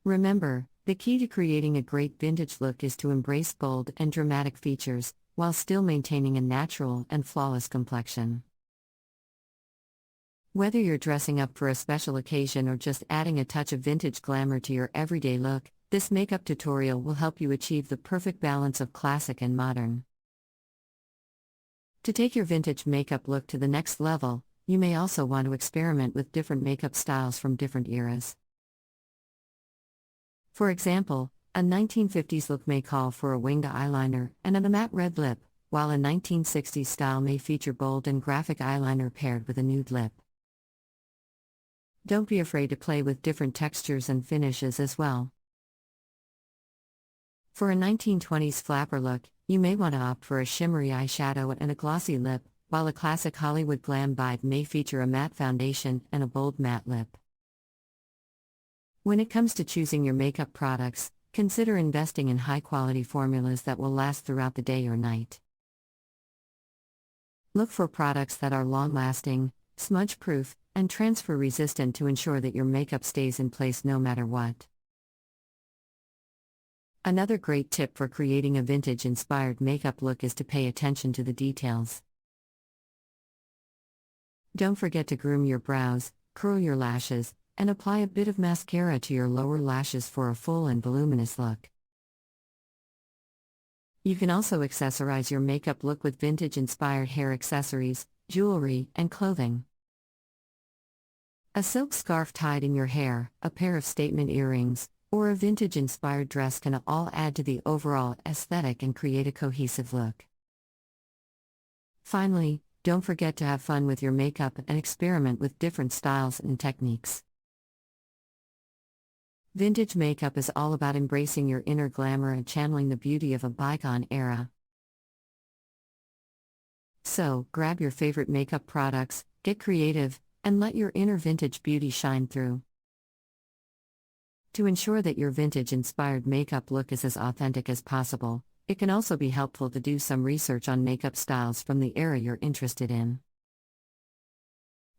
Remember, the key to creating a great vintage look is to embrace bold and dramatic features, while still maintaining a natural and flawless complexion. Whether you're dressing up for a special occasion or just adding a touch of vintage glamour to your everyday look, this makeup tutorial will help you achieve the perfect balance of classic and modern. To take your vintage makeup look to the next level, you may also want to experiment with different makeup styles from different eras. For example, a 1950s look may call for a winged eyeliner and a matte red lip, while a 1960s style may feature bold and graphic eyeliner paired with a nude lip. Don't be afraid to play with different textures and finishes as well. For a 1920s flapper look, you may want to opt for a shimmery eyeshadow and a glossy lip, while a classic Hollywood glam vibe may feature a matte foundation and a bold matte lip. When it comes to choosing your makeup products, consider investing in high-quality formulas that will last throughout the day or night. Look for products that are long-lasting, smudge-proof, and transfer-resistant to ensure that your makeup stays in place no matter what. Another great tip for creating a vintage-inspired makeup look is to pay attention to the details. Don't forget to groom your brows, curl your lashes, and apply a bit of mascara to your lower lashes for a full and voluminous look. You can also accessorize your makeup look with vintage-inspired hair accessories, jewelry, and clothing. A silk scarf tied in your hair, a pair of statement earrings, or a vintage-inspired dress can all add to the overall aesthetic and create a cohesive look. Finally, don't forget to have fun with your makeup and experiment with different styles and techniques. Vintage makeup is all about embracing your inner glamour and channeling the beauty of a bygone era. So, grab your favorite makeup products, get creative, and let your inner vintage beauty shine through. To ensure that your vintage-inspired makeup look is as authentic as possible, it can also be helpful to do some research on makeup styles from the era you're interested in.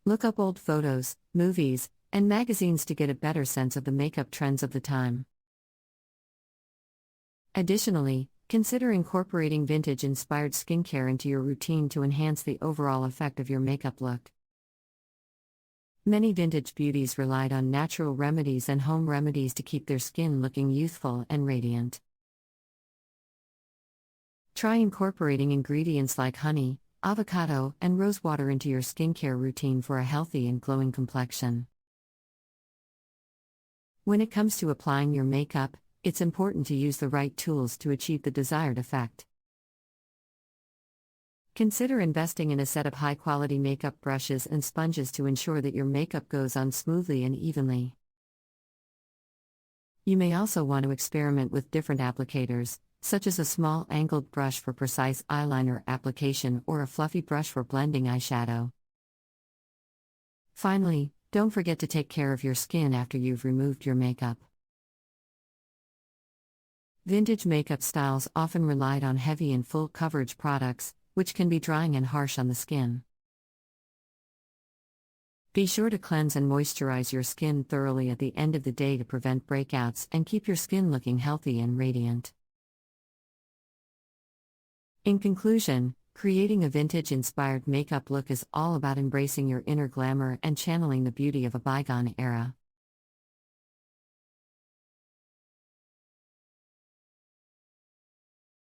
Look up old photos, movies, and magazines to get a better sense of the makeup trends of the time. Additionally, consider incorporating vintage-inspired skincare into your routine to enhance the overall effect of your makeup look. Many vintage beauties relied on natural remedies and home remedies to keep their skin looking youthful and radiant. Try incorporating ingredients like honey, avocado, and rosewater into your skincare routine for a healthy and glowing complexion. When it comes to applying your makeup, it's important to use the right tools to achieve the desired effect. Consider investing in a set of high-quality makeup brushes and sponges to ensure that your makeup goes on smoothly and evenly. You may also want to experiment with different applicators, such as a small angled brush for precise eyeliner application or a fluffy brush for blending eyeshadow. Finally, don't forget to take care of your skin after you've removed your makeup. Vintage makeup styles often relied on heavy and full coverage products, which can be drying and harsh on the skin. Be sure to cleanse and moisturize your skin thoroughly at the end of the day to prevent breakouts and keep your skin looking healthy and radiant. In conclusion, creating a vintage-inspired makeup look is all about embracing your inner glamour and channeling the beauty of a bygone era.